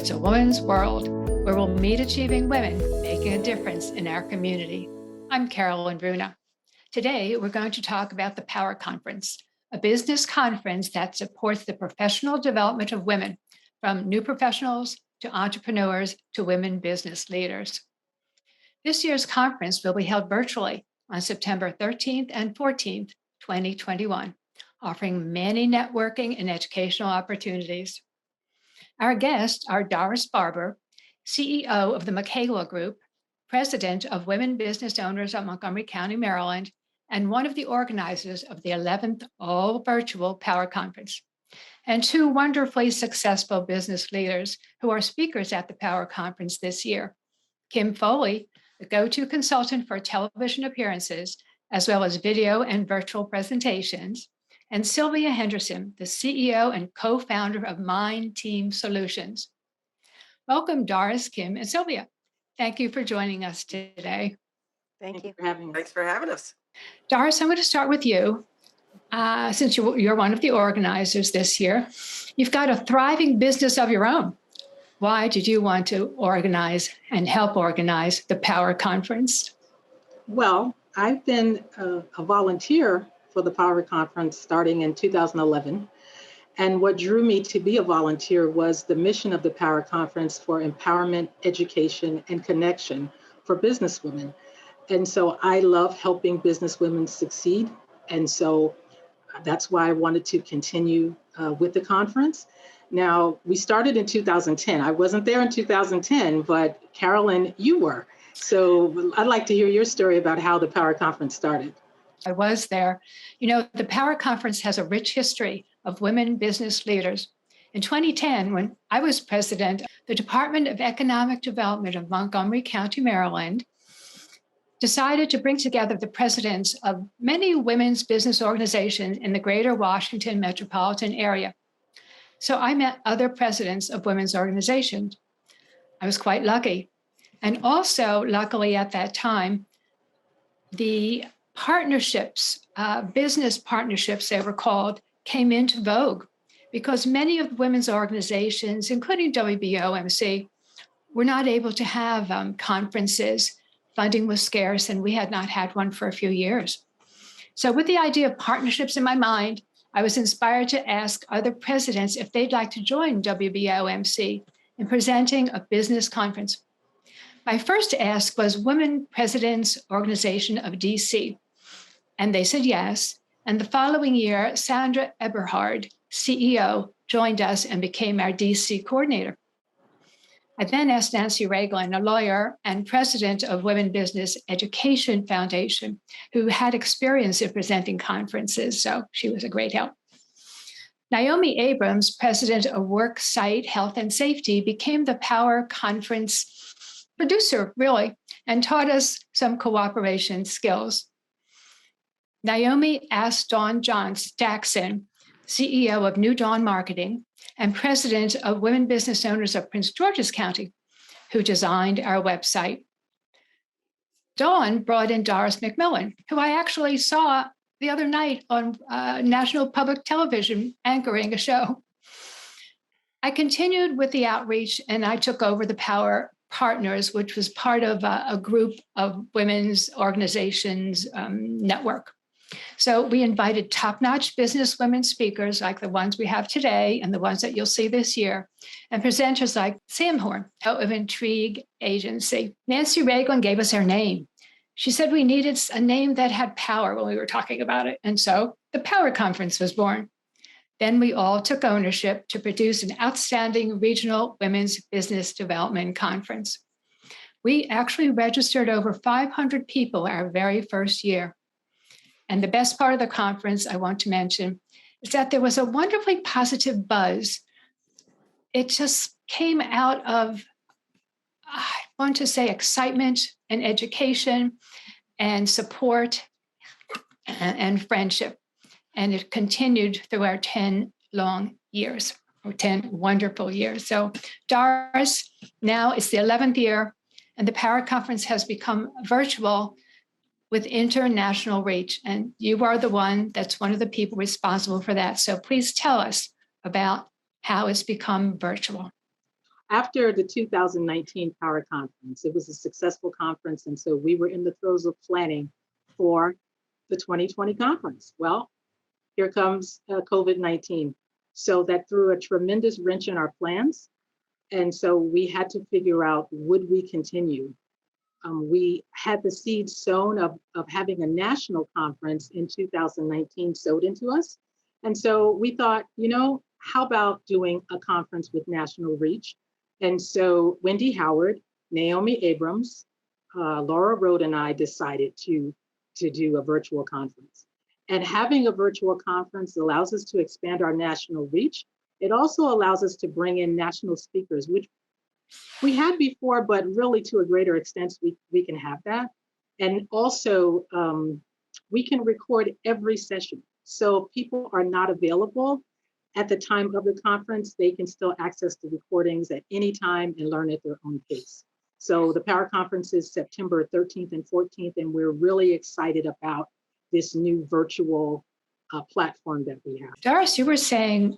It's a woman's world where we'll meet achieving women making a difference in our community. I'm Carolyn Bruna. Today, we're going to talk about the Power Conference, a business conference that supports the professional development of women, from new professionals to entrepreneurs to women business leaders. This year's conference will be held virtually on September 13th and 14th, 2021, offering many networking and educational opportunities. Our guests are DORIS BARBER, CEO of the Michaela Group, President of Women Business Owners of Montgomery County, Maryland, and one of the organizers of the 11th all-virtual Power Conference, and two wonderfully successful business leaders who are speakers at the Power Conference this year. Kim Foley, the go-to consultant for television appearances, as well as video and virtual presentations, and SYLVIA Henderson, the CEO and co-founder of Mind Team Solutions. Welcome, Doris, Kim, and SYLVIA. Thank you for joining us today. Thank you for having us. Thanks for having us. Doris, I'm going to start with you. Since you're one of the organizers this year, you've got a thriving business of your own. Why did you want to organize and help organize the Power Conference? Well, I've been a volunteer for the Power Conference starting in 2011. And what drew me to be a volunteer was the mission of the Power Conference for empowerment, education, and connection for businesswomen. And so I love helping businesswomen succeed. And so that's why I wanted to continue with the conference. Now, we started in 2010. I wasn't there in 2010, but Carolyn, you were. So I'd like to hear your story about how the Power Conference started. I was there. You know, the Power Conference has a rich history of women business leaders. In 2010, when I was president, the Department of Economic Development of Montgomery County, Maryland, decided to bring together the presidents of many women's business organizations in the greater Washington metropolitan area. So I met other presidents of women's organizations. I was quite lucky. And also, luckily at that time, the partnerships, business partnerships, they were called, came into vogue because many of the women's organizations, including WBO-MC, were not able to have conferences. Funding was scarce, and we had not had one for a few years. So with the idea of partnerships in my mind, I was inspired to ask other presidents if they'd like to join WBO-MC in presenting a business conference. My first ask was Women Presidents Organization of DC, and they said yes. And the following year, Sandra Eberhard, CEO, joined us and became our DC coordinator. I then asked Nancy Ragland, a lawyer and president of Women Business Education Foundation, who had experience in presenting conferences, so she was a great help. Naomi Abrams, president of Worksite Health and Safety, became the Power Conference producer, really, and taught us some cooperation skills. Naomi asked Dawn Jackson, CEO of New Dawn Marketing and president of Women Business Owners of Prince George's County, who designed our website. Dawn brought in Doris McMillan, who I actually saw the other night on National Public Television anchoring a show. I continued with the outreach and I took over the Power Partners, which was part of a group of women's organizations network. So we invited top-notch business women speakers like the ones we have today and the ones that you'll see this year, and presenters like Sam Horn of Intrigue Agency. Nancy Ragland gave us her name. She said we needed a name that had power when we were talking about it. And so the Power Conference was born. Then we all took ownership to produce an outstanding regional women's business development conference. We actually registered over 500 people our very first year. And the best part of the conference I want to mention is that there was a wonderfully positive buzz. It just came out of, I want to say, excitement and education and support and friendship. And it continued through our 10 long years, or 10 wonderful years. So Doris, now it's the 11th year, and the Power Conference has become virtual with international reach. And you are the one that's one of the people responsible for that. So please tell us about how it's become virtual. after the 2019 Power Conference, it was a successful conference. And so we were in the throes of planning for the 2020 conference. Well, here comes COVID-19. So that threw a tremendous wrench in our plans. And so we had to figure out, would we continue? We had the seed sown of having a national conference in 2019 sowed into us. And so we thought, how about doing a conference with national reach? And so Wendy Howard, Naomi Abrams, Laura Rode, and I decided to do a virtual conference. And having a virtual conference allows us to expand our national reach. It also allows us to bring in national speakers, which we had before, but really to a greater extent, we can have that. And also, we can record every session. So if people are not available at the time of the conference, they can still access the recordings at any time and learn at their own pace. So the Power Conference is September 13th and 14th, and we're really excited about this new virtual platform that we have. Doris, you were saying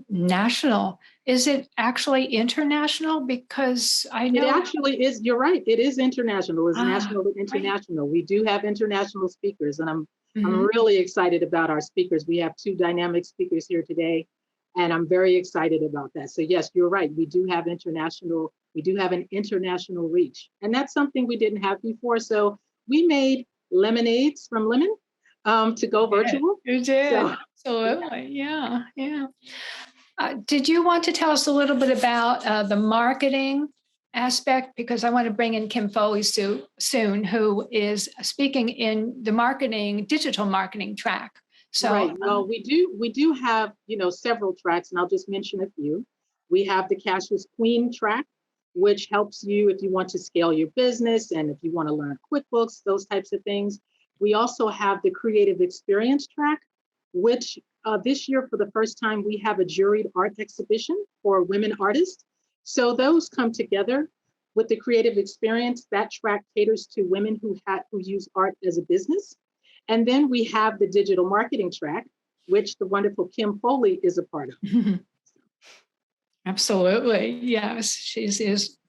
national. Is it actually international? Because I know it actually is. You're right. It is international. It's national to international. Right. We do have international speakers, and I'm really excited about our speakers. We have 2 dynamic speakers here today, and I'm very excited about that. So yes, you're right. We do have international. We do have an international reach, and that's something we didn't have before. So we made lemonades from lemon. To go virtual. You did. So, absolutely. Yeah. Did you want to tell us a little bit about the marketing aspect? Because I want to bring in Kim Foley soon, who is speaking in the digital marketing track. So, right. Well, we do have, several tracks, and I'll just mention a few. We have the Cashless Queen track, which helps you if you want to scale your business and if you want to learn QuickBooks, those types of things. We also have the creative experience track, which this year, for the first time, we have a juried art exhibition for women artists. So those come together with the creative experience. That track caters to women who use art as a business. And then we have the digital marketing track, which the wonderful Kim Foley is a part of. Absolutely. Yes, she is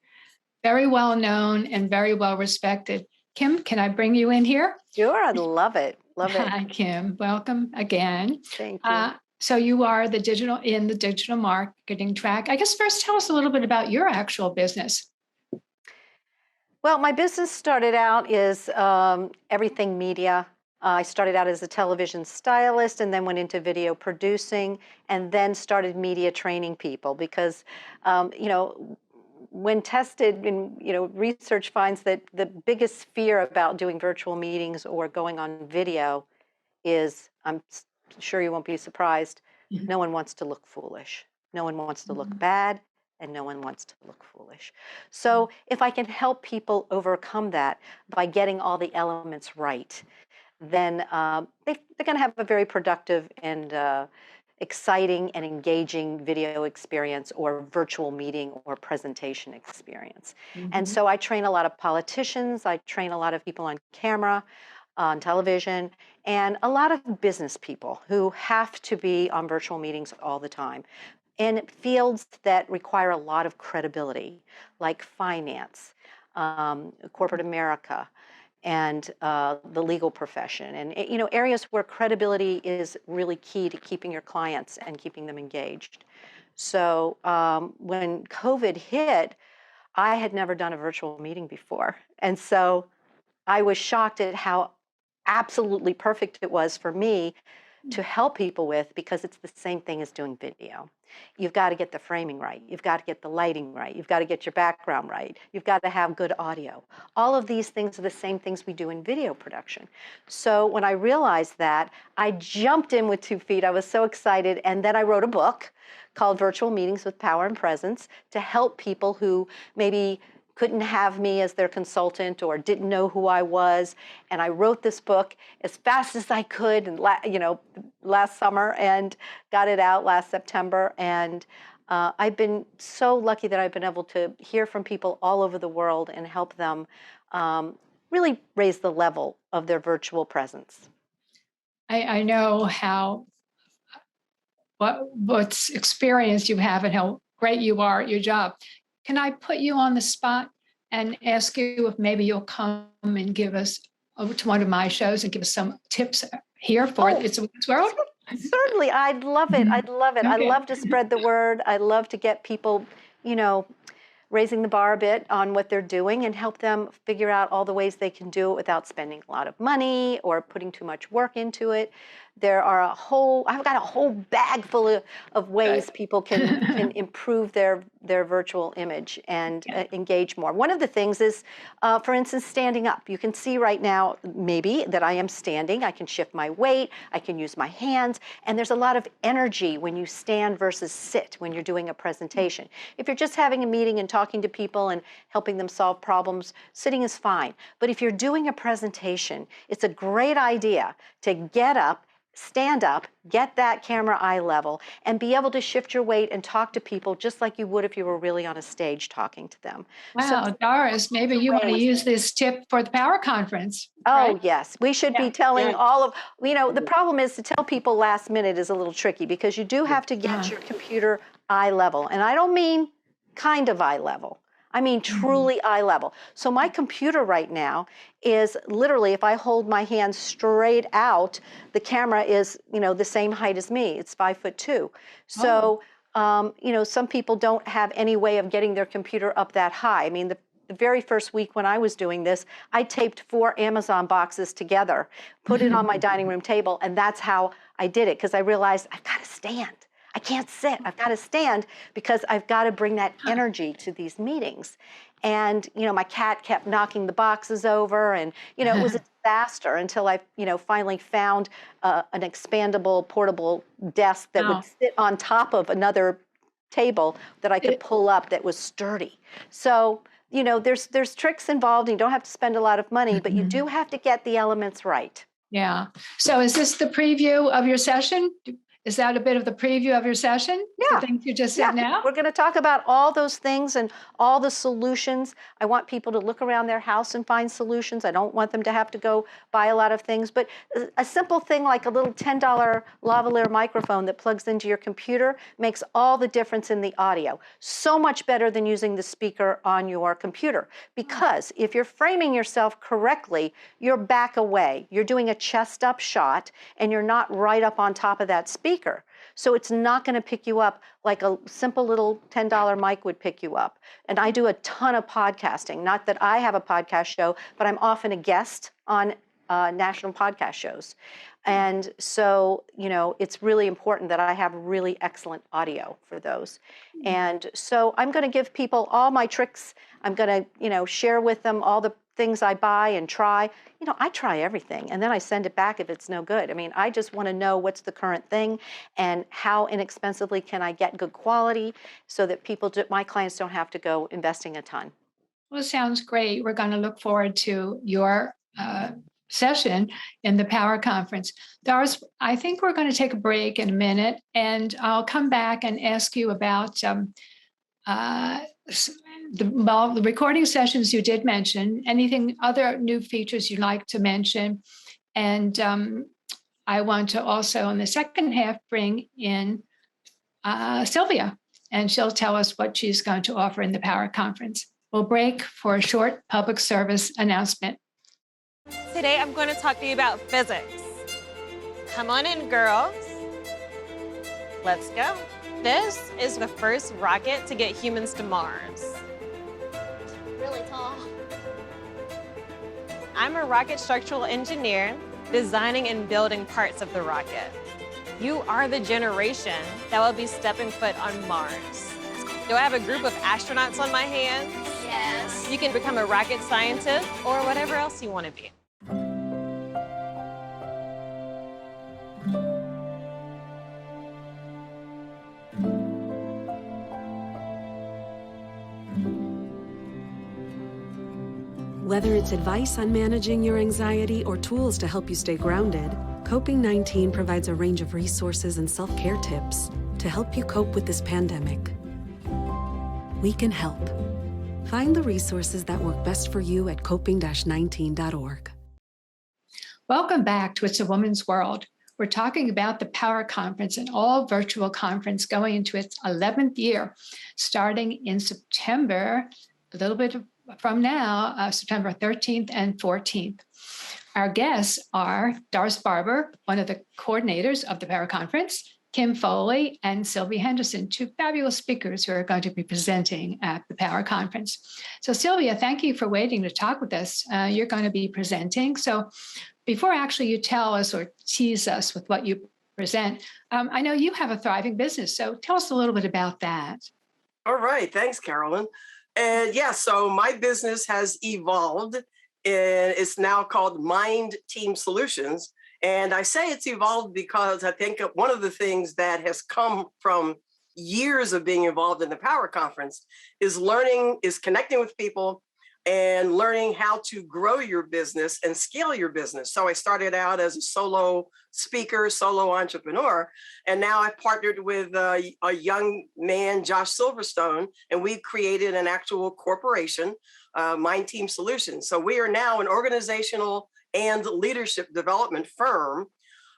very well known and very well respected. Kim, can I bring you in here? Sure, I'd love it. Love it. Hi, Kim. Welcome again. Thank you. So you are in the digital marketing track. I guess first tell us a little bit about your actual business. Well, my business started out as everything media. I started out as a television stylist and then went into video producing and then started media training people because, when tested and research finds that the biggest fear about doing virtual meetings or going on video is, I'm sure you won't be surprised, no one wants to look foolish. No one wants to look bad, and no one wants to look foolish. So if I can help people overcome that by getting all the elements right, then they're going to have a very productive and exciting and engaging video experience or virtual meeting or presentation experience. And so I train a lot of politicians, I train a lot of people on camera, on television, and a lot of business people who have to be on virtual meetings all the time in fields that require a lot of credibility, like finance, corporate America, and the legal profession, and areas where credibility is really key to keeping your clients and keeping them engaged. So when COVID hit, I had never done a virtual meeting before, and so I was shocked at how absolutely perfect it was for me to help people with, because it's the same thing as doing video. You've got to get the framing right. You've got to get the lighting right. You've got to get your background right. You've got to have good audio. All of these things are the same things we do in video production. So when I realized that, I jumped in with 2 feet. I was so excited. And then I wrote a book called Virtual Meetings with Power and Presence to help people who maybe couldn't have me as their consultant or didn't know who I was. And I wrote this book as fast as I could, and last summer, and got it out last September. And I've been so lucky that I've been able to hear from people all over the world and help them really raise the level of their virtual presence. I know what experience you have and how great you are at your job. can I put you on the spot and ask you if maybe you'll come and give us over to one of my shows and give us some tips here for It's a Woman's World? Certainly, I'd love it. I'd love it. I Okay. love to spread the word. I love to get people, raising the bar a bit on what they're doing and help them figure out all the ways they can do it without spending a lot of money or putting too much work into it. I've got a whole bag full of ways people can improve their virtual image and engage more. One of the things is, for instance, standing up. You can see right now, maybe, that I am standing. I can shift my weight. I can use my hands. And there's a lot of energy when you stand versus sit when you're doing a presentation. If you're just having a meeting and talking to people and helping them solve problems, sitting is fine. But if you're doing a presentation, it's a great idea to get up, stand up, get that camera eye level, and be able to shift your weight and talk to people just like you would if you were really on a stage talking to them. Wow, so, Doris, maybe you want to use this tip for the Power Conference. Oh, right? yes. We should be telling all of, the problem is to tell people last minute is a little tricky because you do have to get your computer eye level. And I don't mean kind of eye level. I mean truly eye level. So my computer right now is literally, if I hold my hand straight out, the camera is, the same height as me. It's 5'2". So, some people don't have any way of getting their computer up that high. I mean, the very first week when I was doing this, I taped 4 Amazon boxes together, put it on my dining room table, and that's how I did it, because I realized I've got to stand. I can't sit. I've got to stand because I've got to bring that energy to these meetings. And, my cat kept knocking the boxes over, and, it was a disaster until I, finally found an expandable portable desk that would sit on top of another table that I could pull up that was sturdy. So, there's tricks involved, and you don't have to spend a lot of money, but you do have to get the elements right. Yeah. So is this the preview of your session? Is that a bit of the preview of your session? Yeah. The things you just said now? We're going to talk about all those things and all the solutions. I want people to look around their house and find solutions. I don't want them to have to go buy a lot of things. But a simple thing like a little $10 lavalier microphone that plugs into your computer makes all the difference in the audio. So much better than using the speaker on your computer. Because if you're framing yourself correctly, you're back away. You're doing a chest up shot, and you're not right up on top of that speaker. So it's not going to pick you up like a simple little $10 mic would pick you up. And I do a ton of podcasting. Not that I have a podcast show, but I'm often a guest on national podcast shows. And so, it's really important that I have really excellent audio for those. And so I'm going to give people all my tricks. I'm going to, share with them all the things I buy and try. I try everything, and then I send it back if it's no good. I mean, I just want to know what's the current thing and how inexpensively can I get good quality so that my clients don't have to go investing a ton. Well, it sounds great. We're going to look forward to your session in the Power Conference. Doris, I think we're going to take a break in a minute, and I'll come back and ask you about the recording sessions you did mention, anything other new features you'd like to mention. And I want to also, in the second half, bring in SYLVIA, and she'll tell us what she's going to offer in the Power Conference. We'll break for a short public service announcement. Today, I'm going to talk to you about physics. Come on in, girls. Let's go. This is the first rocket to get humans to Mars. Really tall. I'm a rocket structural engineer, designing and building parts of the rocket. You are the generation that will be stepping foot on Mars. Do I have a group of astronauts on my hands? Yes. You can become a rocket scientist or whatever else you want to be. Whether it's advice on managing your anxiety or tools to help you stay grounded, Coping-19 provides a range of resources and self-care tips to help you cope with this pandemic. We can help. Find the resources that work best for you at coping-19.org. Welcome back to It's a Woman's World. We're talking about the Power Conference, an all-virtual conference going into its 11th year, starting in September, a little bit from now, September 13th and 14th. Our guests are DORIS BARBER, one of the coordinators of the Power Conference, Kim Foley, and SYLVIA Henderson, two fabulous speakers who are going to be presenting at the Power Conference. So SYLVIA, thank you for waiting to talk with us. You're going to be presenting. So before actually you tell us or tease us with what you present, I know you have a thriving business. So tell us a little bit about that. All right. Thanks, Carolyn. And yeah, so my business has evolved, and it's now called Mind Team Solutions. And I say it's evolved because I think one of the things that has come from years of being involved in the Power Conference is connecting with people and learning how to grow your business and scale your business. So I started out as a solo speaker, solo entrepreneur, and now I've partnered with a young man, Josh Silverstone, and we've created an actual corporation, Mind Team Solutions. So we are now an organizational and leadership development firm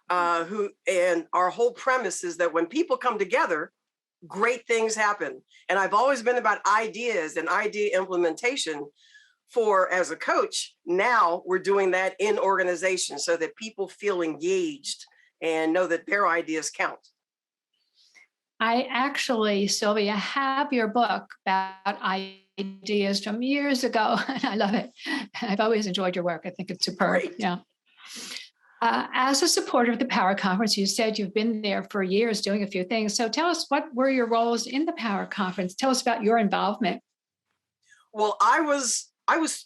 and our whole premise is that when people come together, great things happen. And I've always been about ideas and idea implementation as a coach. Now we're doing that in organizations so that people feel engaged and know that their ideas count. I actually, SYLVIA, have your book about ideas from years ago, and I love it. I've always enjoyed your work. I think it's superb. Great. Yeah. As a supporter of the Power Conference, you said you've been there for years doing a few things. So tell us, what were your roles in the Power Conference? Tell us about your involvement. Well, I was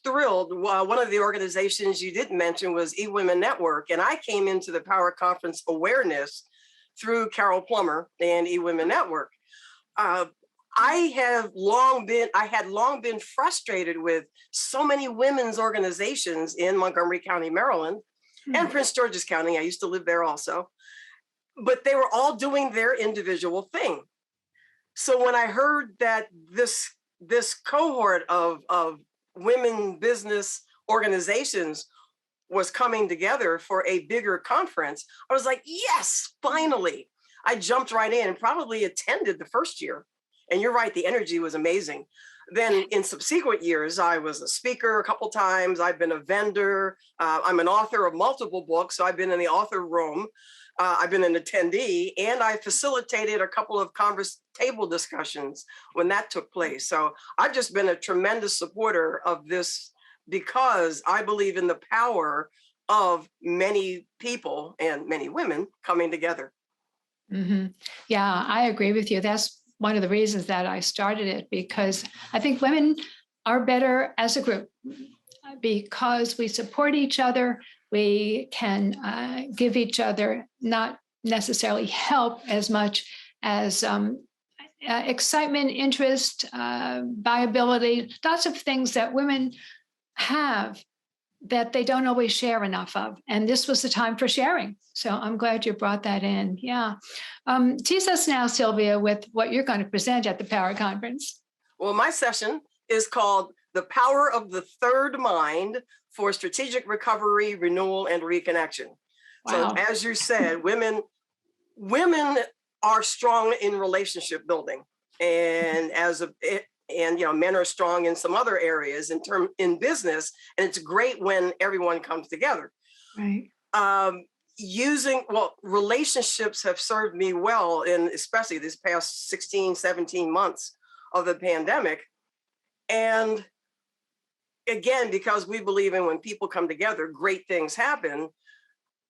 thrilled. One of the organizations you didn't mention was eWomen Network, and I came into the Power Conference awareness through Carol Plummer and eWomen Network. I had long been frustrated with so many women's organizations in Montgomery County, Maryland, and Prince George's County. I used to live there also, but they were all doing their individual thing. So when I heard that this cohort of women business organizations was coming together for a bigger conference, I was like, yes, finally. I jumped right in and probably attended the first year. And you're right, the energy was amazing. Then in subsequent years, I was a speaker a couple times. I've been a vendor. I'm an author of multiple books. So I've been in the author room. I've been an attendee, and I facilitated a couple of table discussions when that took place. So I've just been a tremendous supporter of this because I believe in the power of many people and many women coming together. Mm-hmm. Yeah, I agree with you. That's one of the reasons that I started it, because I think women are better as a group because we support each other. We can give each other not necessarily help as much as excitement, interest, viability, lots of things that women have that they don't always share enough of. And this was the time for sharing. So I'm glad you brought that in. Yeah. Tease us now, SYLVIA, with what you're going to present at the Power Conference. Well, my session is called The Power of the Third Mind for Strategic Recovery, Renewal, and Reconnection. Wow. So as you said, women are strong in relationship building. And men are strong in some other areas in business, and it's great when everyone comes together. Right. Relationships have served me well in especially this past 16, 17 months of the pandemic. And again, because we believe in when people come together, great things happen.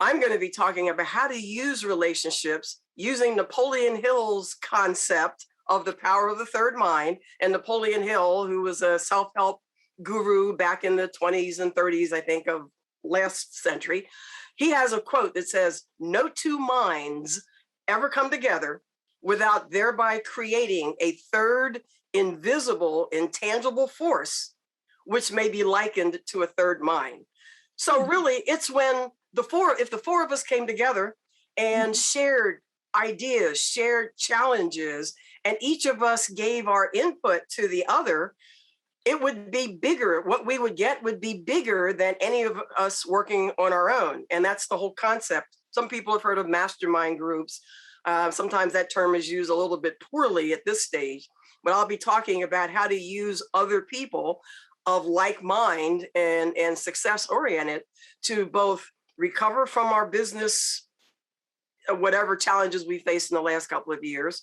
I'm going to be talking about how to use relationships using Napoleon Hill's concept of the power of the third mind. And Napoleon Hill, who was a self-help guru back in the 20s and 30s, I think, of last century, he has a quote that says, "No two minds ever come together without thereby creating a third invisible, intangible force, which may be likened to a third mind." So really, it's when if the four of us came together and shared ideas, shared challenges, and each of us gave our input to the other, it would be bigger. What we would get would be bigger than any of us working on our own. And that's the whole concept some people have heard of mastermind groups. Sometimes that term is used a little bit poorly at this stage, but I'll be talking about how to use other people of like mind and success oriented to both recover from our business, whatever challenges we faced in the last couple of years,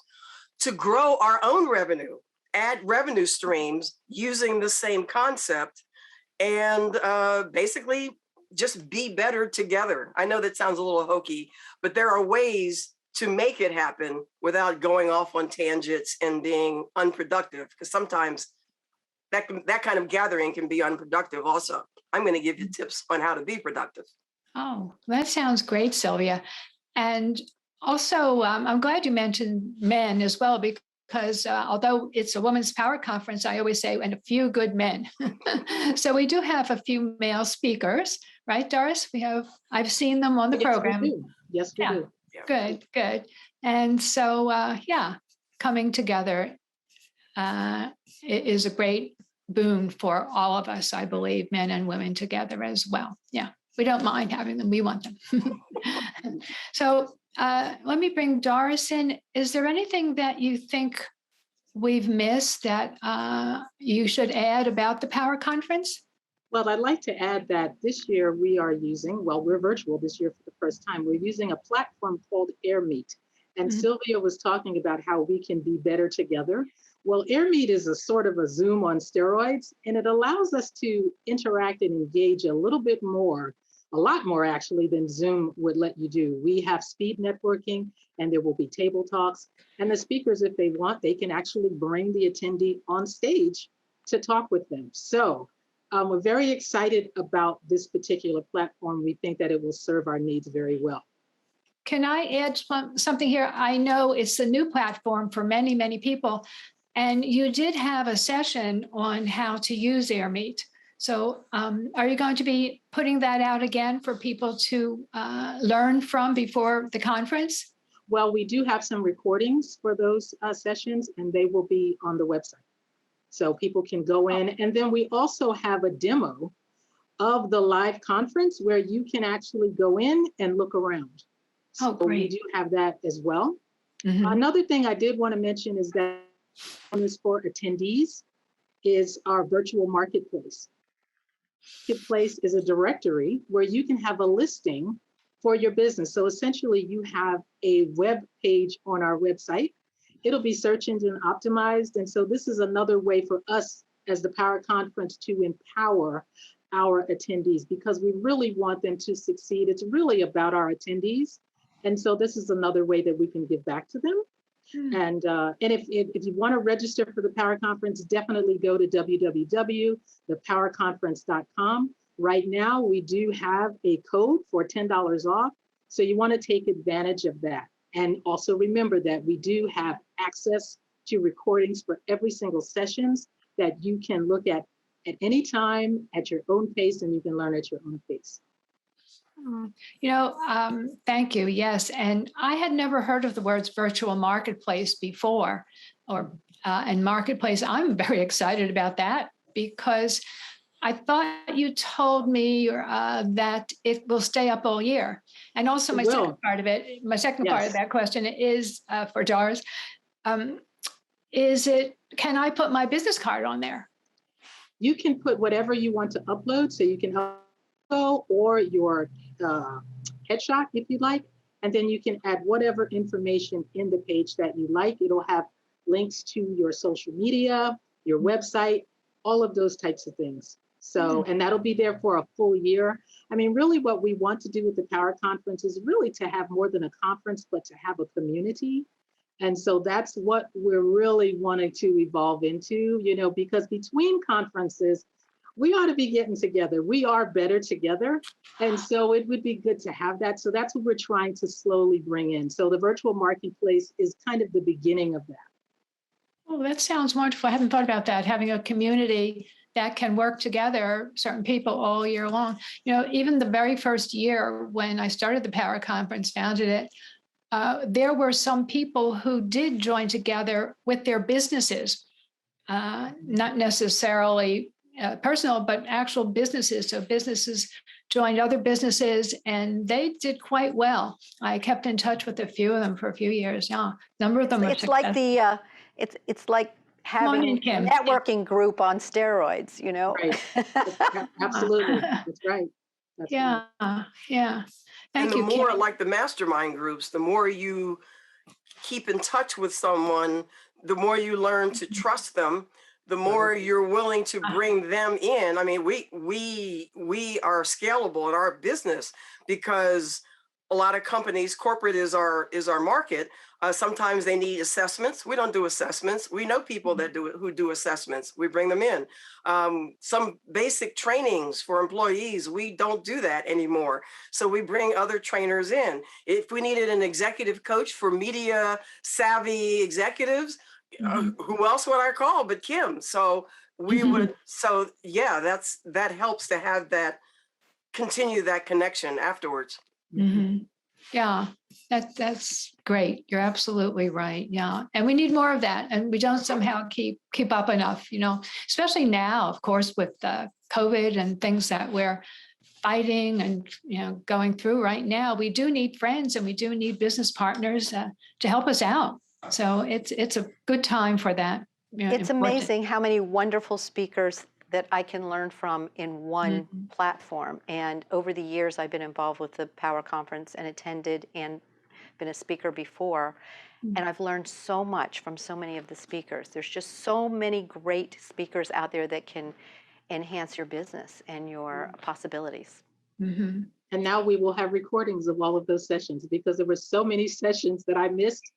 to grow our own revenue, add revenue streams using the same concept, and basically just be better together. I know that sounds a little hokey, but there are ways to make it happen without going off on tangents and being unproductive, because sometimes that kind of gathering can be unproductive also. I'm going to give you tips on how to be productive. Oh, that sounds great, Sylvia. And also, I'm glad you mentioned men as well, because although it's a women's power conference, I always say, and a few good men. So we do have a few male speakers, right, Doris? I've seen them on the program. Yes, we do. Yeah. Good, good. And so, coming together is a great boon for all of us, I believe, men and women together as well. Yeah, we don't mind having them. We want them. So let me bring Doris in. Is there anything that you think we've missed that you should add about the Power Conference? Well, I'd like to add that this year we are using, we're virtual this year for the first time. We're using a platform called AirMeet. And Sylvia was talking about how we can be better together. Well, AirMeet is a sort of a Zoom on steroids, and it allows us to interact and engage a little bit more, a lot more actually than Zoom would let you do. We have speed networking, and there will be table talks. And the speakers, if they want, they can actually bring the attendee on stage to talk with them. So we're very excited about this particular platform. We think that it will serve our needs very well. Can I add something here? I know it's a new platform for many, many people, and you did have a session on how to use AirMeet. So are you going to be putting that out again for people to learn from before the conference? Well, we do have some recordings for those sessions, and they will be on the website. So people can go in, and then we also have a demo of the live conference where you can actually go in and look around. So we do have that as well. Another thing I did want to mention is that for attendees is our virtual marketplace. Marketplace is a directory where you can have a listing for your business. So essentially you have a web page on our website. It'll be search engine optimized. And so this is another way for us as the Power Conference to empower our attendees, because we really want them to succeed. It's really about our attendees. And so this is another way that we can give back to them. And if you want to register for the Power Conference, definitely go to www.thepowerconference.com. Right now, we do have a code for $10 off. So you want to take advantage of that. And also remember that we do have access to recordings for every single sessions that you can look at any time at your own pace, and you can learn at your own pace. Thank you. Yes. And I had never heard of the words virtual marketplace before, and marketplace. I'm very excited about that, because I thought you told me that it will stay up all year. And also my second part of that question is for Doris. Can I put my business card on there? You can put whatever you want to upload. So you can upload or your headshot if you'd like, and then you can add whatever information in the page that you like. It'll have links to your social media, your website, all of those types of things. So, and that'll be there for a full year. I mean, really what we want to do with the Power Conference is really to have more than a conference, but to have a community. And so that's what we're really wanting to evolve into, because between conferences, we ought to be getting together. We are better together. And so it would be good to have that. So that's what we're trying to slowly bring in. So the virtual marketplace is kind of the beginning of that. Oh, that sounds wonderful. I haven't thought about that, having a community that can work together, certain people all year long. Even the very first year when I started the Power Conference, founded it, there were some people who did join together with their businesses, not necessarily personal, but actual businesses. So businesses joined other businesses and they did quite well. I kept in touch with a few of them for a few years. Yeah, a number of them are It's like it's like having in, a Kim. networking group on steroids, you know? Right. Absolutely. That's right. That's yeah, right. yeah. And Thank the you, more Kim. like the mastermind groups, the more you keep in touch with someone, the more you learn to trust them, the more you're willing to bring them in. I mean, we are scalable in our business because a lot of companies, corporate is our market. Sometimes they need assessments. We don't do assessments. We know people that who do assessments. We bring them in. Some basic trainings for employees, we don't do that anymore. So we bring other trainers in. If we needed an executive coach for media savvy executives, who else would I call but Kim? So we would. So yeah, that helps to have that continue that connection afterwards. Yeah, that's great. You're absolutely right. Yeah. And we need more of that. And we don't somehow keep up enough, you know, especially now, of course, with COVID and things that we're fighting and, you know, going through right now. We do need friends and we do need business partners to help us out. So it's a good time for that. You know, It's amazing how many wonderful speakers that I can learn from in one platform. And over the years, I've been involved with the Power Conference and attended and been a speaker before. And I've learned so much from so many of the speakers. There's just so many great speakers out there that can enhance your business and your possibilities. And now we will have recordings of all of those sessions because there were so many sessions that I missed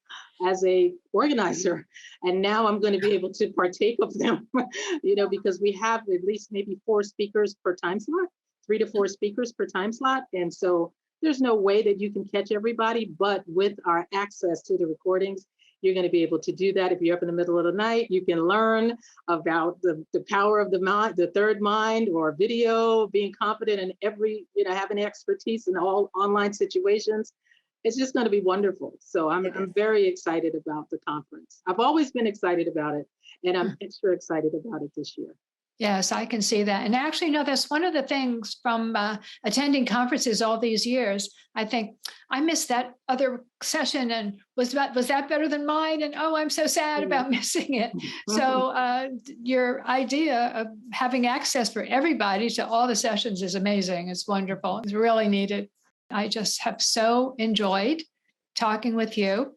as a organizer. And now I'm going to be able to partake of them, you know, because we have at least maybe 4 speakers per time slot, 3 to 4 speakers per time slot. And so there's no way that you can catch everybody, but with our access to the recordings, you're going to be able to do that. If you're up in the middle of the night, you can learn about the power of the mind, the third mind, or video, being confident in every, you know, having expertise in all online situations. It's just going to be wonderful. So I'm very excited about the conference. I've always been excited about it, and I'm extra excited about it this year. Yes, I can see that. And actually, no, that's one of the things from attending conferences all these years. I think I missed that other session, and was that better than mine? And oh, I'm so sad about missing it. So your idea of having access for everybody to all the sessions is amazing. It's wonderful. It's really needed. I just have so enjoyed talking with you.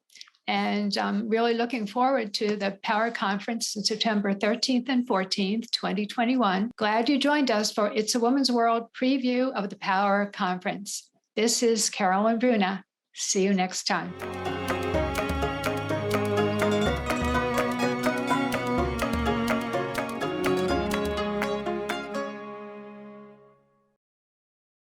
And I'm really looking forward to the Power Conference on September 13th and 14th, 2021. Glad you joined us for It's a Woman's World preview of the Power Conference. This is Carolyn Bruna. See you next time.